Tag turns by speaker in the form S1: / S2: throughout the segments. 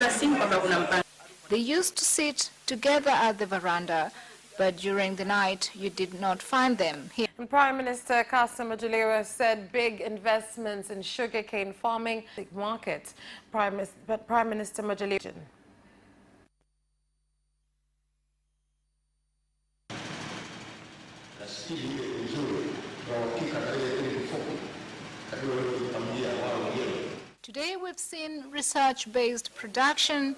S1: They used to sit together at the veranda, but during the night you did not find them here.
S2: And Prime Minister Kassim Majaliwa said big investments in sugarcane farming market. Prime Minister Majaliwa.
S1: Today we've seen research-based production,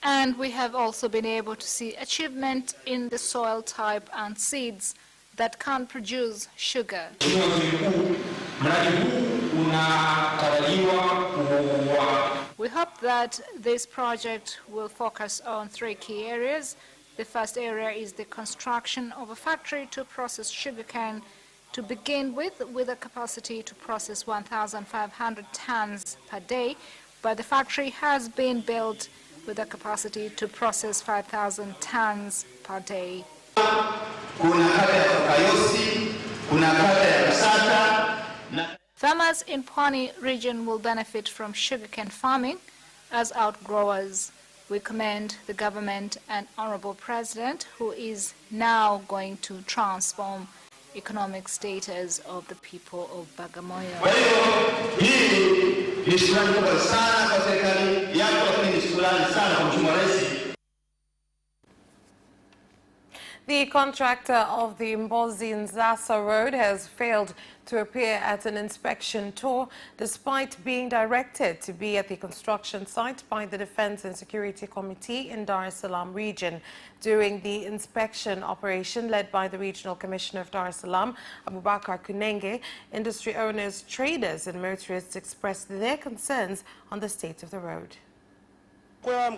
S1: and we have also been able to see achievement in the soil type and seeds that can produce sugar. We hope that this project will focus on 3 key areas. The first area is the construction of a factory to process sugarcane to begin with a capacity to process 1,500 tons per day, but the factory has been built with a capacity to process 5,000 tons per day. Farmers in Pwani region will benefit from sugarcane farming as outgrowers. We commend the government and Honorable President, who is now going to transform economic status of the people of Bagamoyo.
S2: The contractor of the Mbozi-Nzasa Road has failed to appear at an inspection tour despite being directed to be at the construction site by the Defense and Security Committee in Dar es Salaam region. During the inspection operation led by the Regional Commissioner of Dar es Salaam, Abubakar Kunenge, industry owners, traders and motorists expressed their concerns on the state of the road.
S1: We've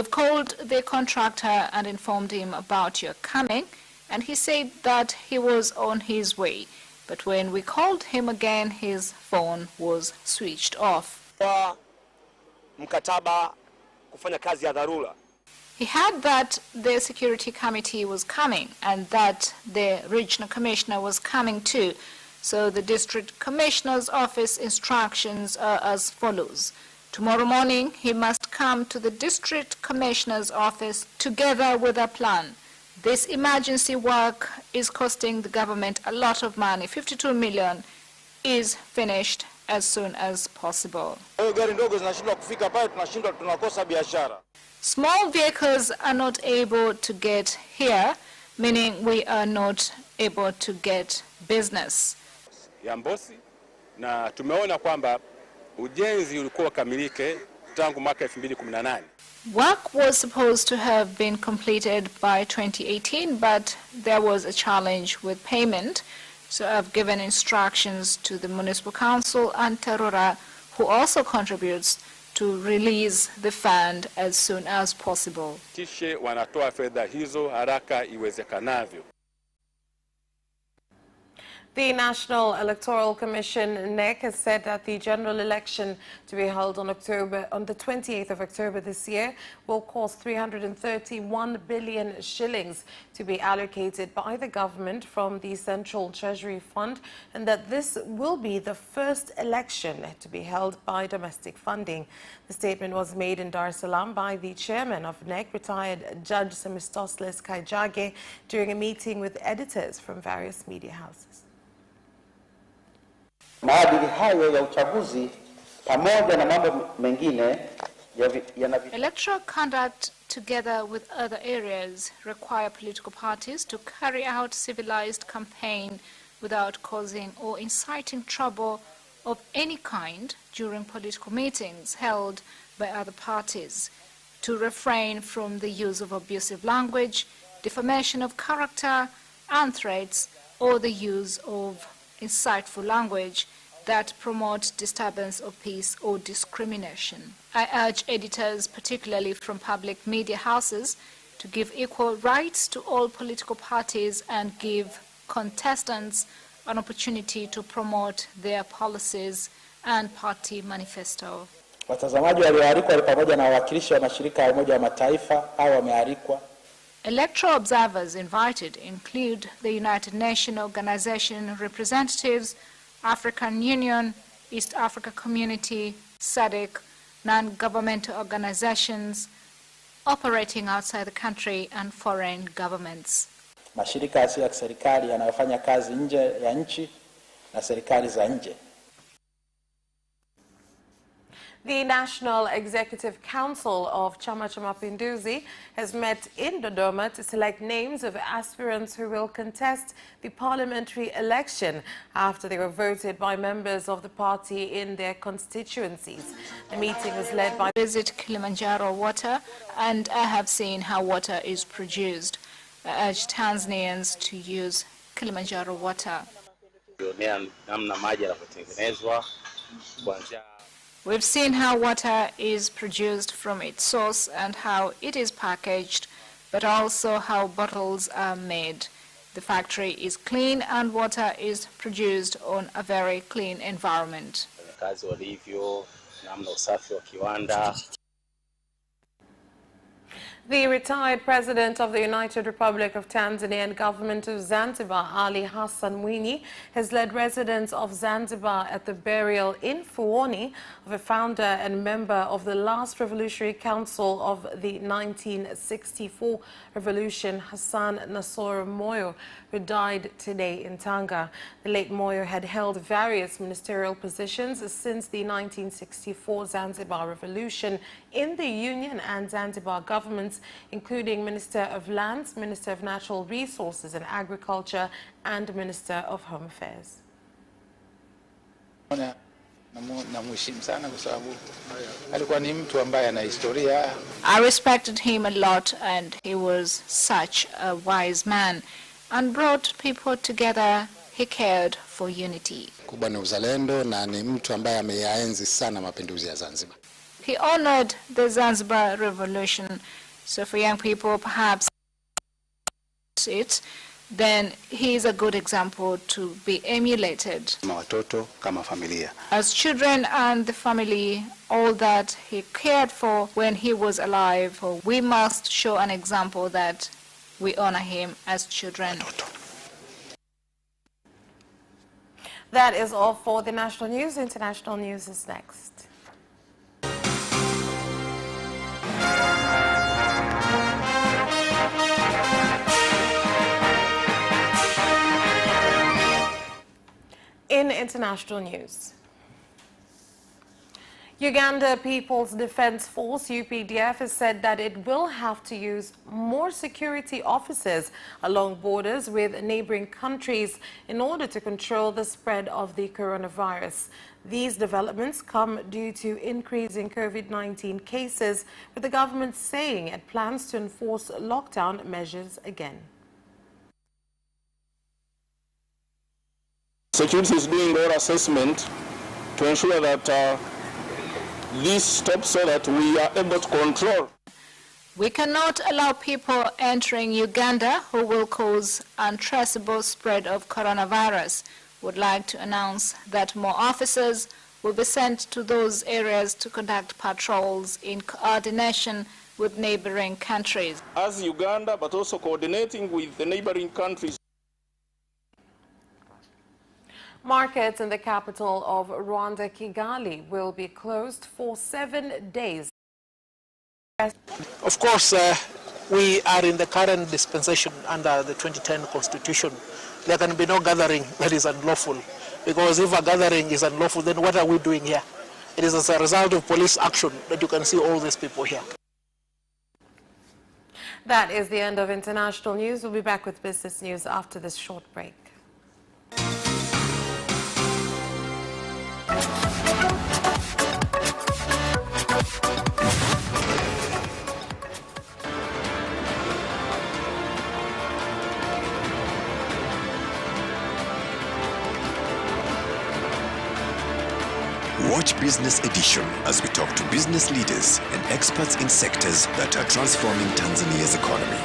S1: called the contractor and informed him about your coming, and he said that he was on his way. But when we called him again, his phone was switched off. He had that the security committee was coming and that the regional commissioner was coming too. So the district commissioner's office instructions are as follows. Tomorrow morning, he must come to the district commissioner's office together with a plan. This emergency work is costing the government a lot of money. 52 million is finished as soon as possible. Small vehicles are not able to get here, meaning we are not able to get business.
S3: Ya Mbozi, na tumeona kwamba ujenzi ulikuwa kamilike tangu mwaka 2018.
S1: Work was supposed to have been completed by 2018, but there was a challenge with payment. So I've given instructions to the Municipal Council and Tarura, who also contributes, to release the fund as soon as possible.
S3: Kishe wanatoa fedha hizo haraka iwezekanavyo.
S2: The National Electoral Commission, NEC, has said that the general election to be held on the 28th of October this year will cost 331 billion shillings to be allocated by the government from the Central Treasury Fund, and that this will be the first election to be held by domestic funding. The statement was made in Dar es Salaam by the chairman of NEC, retired Judge Semistosles Kaijage, during a meeting with editors from various media houses.
S4: Maadili hayo ya uchaguzi pamoja na mambo mengine
S1: Electoral conduct, together with other areas, require political parties to carry out civilized campaign without causing or inciting trouble of any kind during political meetings held by other parties, to refrain from the use of abusive language, defamation of character, and threats, or the use of insightful language that promote disturbance of peace or discrimination. I urge editors, particularly from public media houses, to give equal rights to all political parties and give contestants an opportunity to promote their policies and party manifesto.
S4: Watazamaji walioalikwa ni pamoja na wawakilishi wa mashirika ya Umoja wa Mataifa au wamealikwa.
S1: Electoral observers invited include the United Nations Organization representatives, African Union, East Africa Community, SADC, non-governmental organizations operating outside the country, and foreign governments.
S4: Mashirika yasiyo ya kiserikali yanayofanya kazi nje ya nchi na serikali za nje.
S2: The National Executive Council of Chama cha Mapinduzi has met in Dodoma to select names of aspirants who will contest the parliamentary election after they were voted by members of the party in their constituencies. The meeting was led by
S1: Visit Kilimanjaro Water, and I have seen how water is produced. I urge Tanzanians to use Kilimanjaro water. We've seen how water is produced from its source and how it is packaged, but also how bottles are made. The factory is clean and water is produced on a very clean environment.
S2: The retired president of the United Republic of Tanzania and government of Zanzibar, Ali Hassan Mwinyi, has led residents of Zanzibar at the burial in Fuoni of a founder and member of the last Revolutionary Council of the 1964 Revolution, Hassan Nasoro Moyo, who died today in Tanga. The late Moyo had held various ministerial positions since the 1964 Zanzibar Revolution in the Union and Zanzibar governments, including Minister of Lands, Minister of Natural Resources and Agriculture, and Minister of Home Affairs.
S1: I respected him a lot, and he was such a wise man and brought people together. He cared for unity.
S5: Kubwa ni uzalendo na ni mtu ambaye ameyaenzi sana mapinduzi ya Zanzibar.
S1: He honored the Zanzibar Revolution. So for young people, perhaps then he is a good example to be emulated.
S5: Watoto kama familia.
S1: As children and the family, all that he cared for when he was alive, we must show an example that we honor him as children.
S2: That is all for the national news. International news is next. In international news, Uganda People's Defense Force, UPDF, has said that it will have to use more security officers along borders with neighboring countries in order to control the spread of the coronavirus. These developments come due to increasing COVID-19 cases, with the government saying it plans to enforce lockdown measures again.
S6: Security is doing our assessment to ensure that this stops so that we are able to control.
S1: We cannot allow people entering Uganda who will cause untraceable spread of coronavirus. Would like to announce that more officers will be sent to those areas to conduct patrols in coordination with neighboring countries.
S6: As Uganda, but also coordinating with the neighboring countries.
S2: Markets in the capital of Rwanda, Kigali, will be closed for 7 days.
S7: Of course, we are in the current dispensation under the 2010 Constitution. There can be no gathering that is unlawful, because if a gathering is unlawful, then what are we doing here? It is as a result of police action that you can see all these people here.
S2: That is the end of international news. We'll be back with business news after this short break.
S8: Watch Business Edition as we talk to business leaders and experts in sectors that are transforming Tanzania's economy.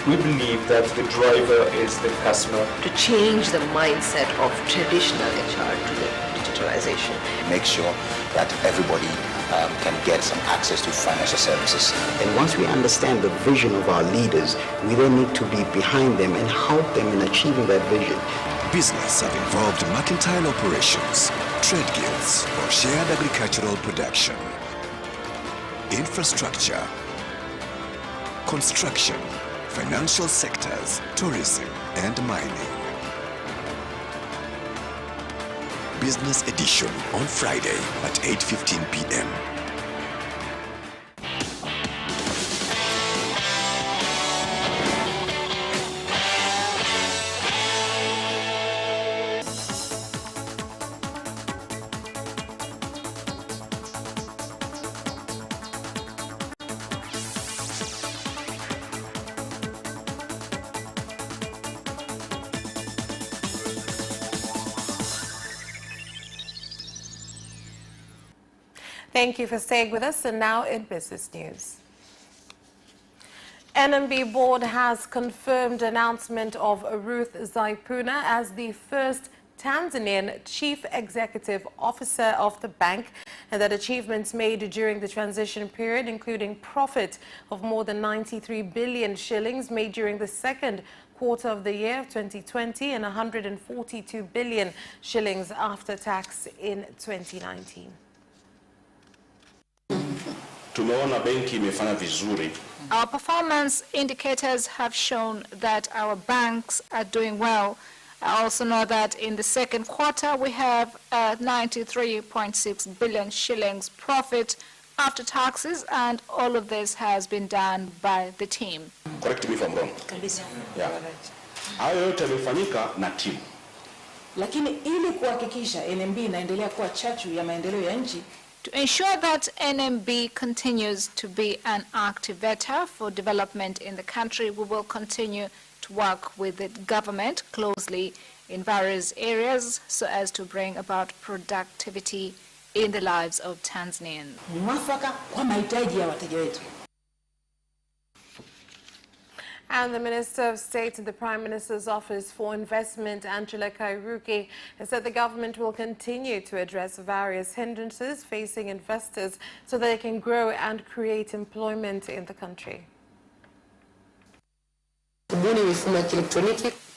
S9: We believe that the driver is the customer.
S10: To change the mindset of traditional HR to the digitalization.
S11: Make sure that everybody can get some access to financial services.
S12: And once we understand the vision of our leaders, we then need to be behind them and help them in achieving that vision.
S8: Business have involved mercantile operations, trade guilds or shared agricultural production, infrastructure, construction, financial sectors, tourism, and mining. Business Edition on Friday at 8:15 p.m.
S2: Thank you for staying with us. And now in business news. NMB board has confirmed announcement of Ruth Zaipuna as the first Tanzanian Chief Executive Officer of the bank, and that achievements made during the transition period, including profit of more than 93 billion shillings made during the second quarter of the year of 2020 and 142 billion shillings after tax in 2019.
S13: Tumeona benki imefanya vizuri.
S1: Our performance indicators have shown that our banks are doing well. I also know that in the second quarter we have 93.6 billion shillings profit after taxes, and all of this has been done by the team.
S13: Correct me if I'm wrong. Yeah. Hayo yote yamefanyika na timu.
S14: Lakini ili kuhakikisha NMB inaendelea kuwa chachu ya maendeleo ya nchi,
S1: to ensure that NMB continues to be an activator for development in the country, we will continue to work with the government closely in various areas so as to bring about productivity in the lives of Tanzanians.
S14: Mwafaka kwa mahitaji ya wateja wetu.
S2: And the Minister of State in the Prime Minister's Office for Investment, Angela Kairuki, has said the government will continue to address various hindrances facing investors so that they can grow and create employment in the country.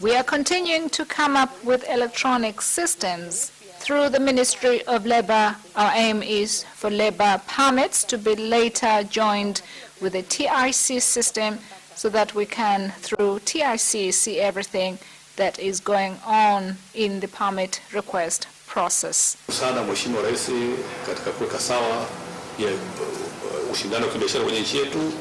S1: We are continuing to come up with electronic systems. Through the Ministry of Labour, our aim is for labour permits to be later joined with the TIC system, so that we can, through TIC, see everything that is going on in the permit request process.
S3: Sana Mheshimiwa Rais katika kuweka sawa ushindano wa kibiashara kwenye nchi yetu.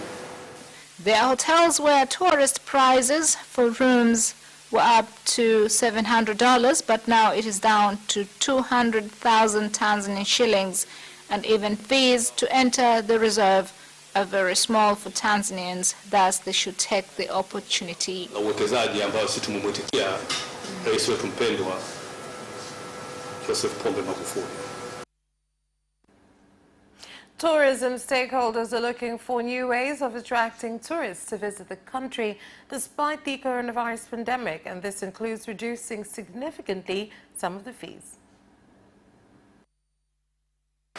S1: There are hotels where tourist prices for rooms were up to $700, but now it is down to 200,000 Tanzanian shillings, and even fees to enter the reserve are very small for Tanzanians, thus they should take the opportunity.
S3: Uwekezaji ambao sisi tumemwitikia rais wetu mpendwa Joseph Pombe Magufuli.
S2: Tourism stakeholders are looking for new ways of attracting tourists to visit the country despite the coronavirus pandemic, and this includes reducing significantly some of the fees.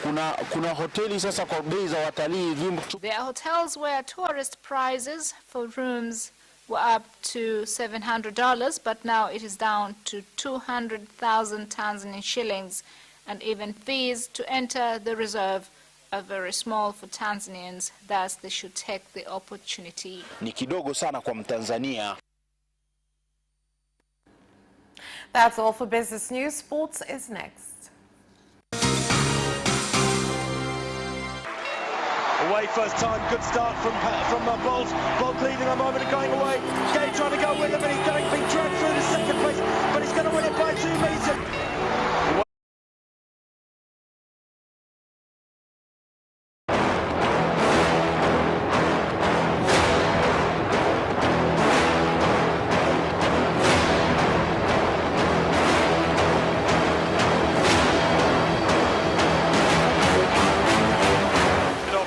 S1: There are hotels where tourist prices for rooms were up to $700, but now it is down to 200,000 Tanzanian shillings, and even fees to enter the reserve are very small for Tanzanians, thus they should take the opportunity.
S15: Ni kidogo sana kwa Mtanzania.
S2: That's all for business news. Sports is next.
S16: Away first time, good start from Bolt. Bolt leading a moment and going away. Gay trying to go with him, but he's been dragged through the second place, but he's going to win it by 2 meters.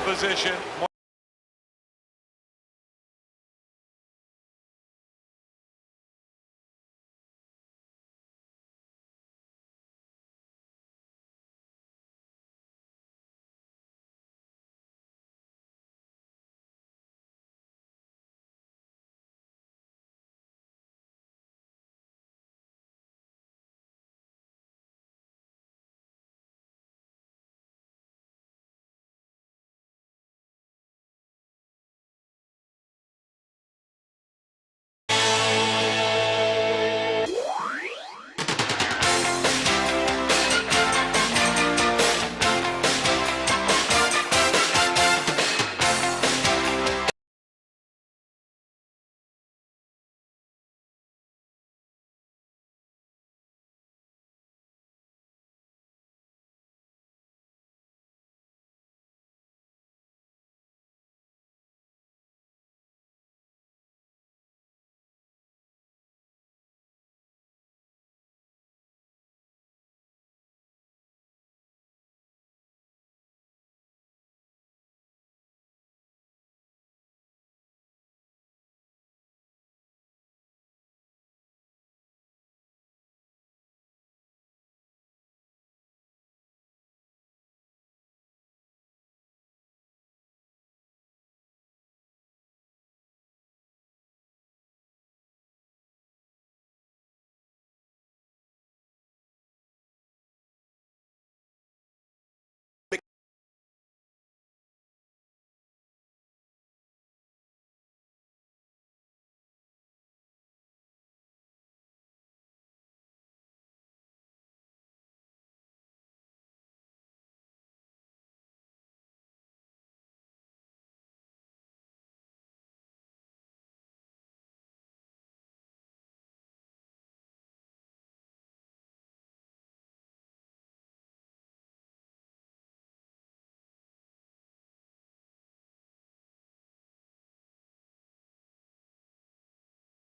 S16: Position.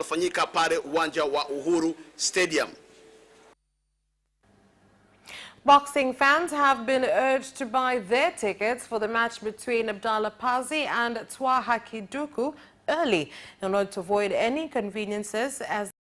S17: fanyika pale uwanja wa Uhuru Stadium.
S2: Boxing fans have been urged to buy their tickets for the match between Abdallah Pazi and Twaha Kiduku early in order to avoid any inconveniences as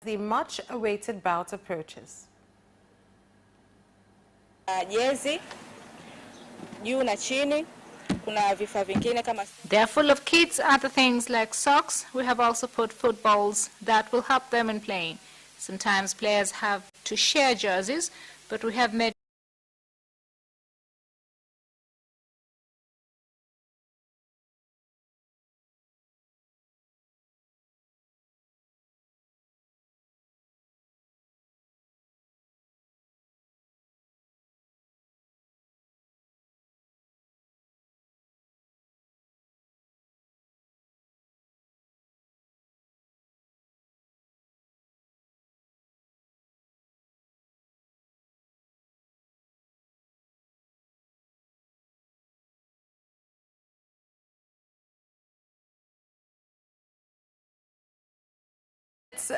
S2: the much-awaited bout approaches.
S1: They are full of kits, other things like socks. We have also put footballs that will help them in playing. Sometimes players have to share jerseys, but we have made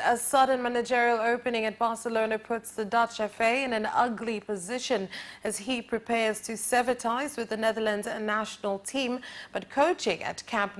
S2: a sudden managerial opening at Barcelona puts the Dutch FA in an ugly position as he prepares to sever ties with the Netherlands national team, but coaching at Camp Nou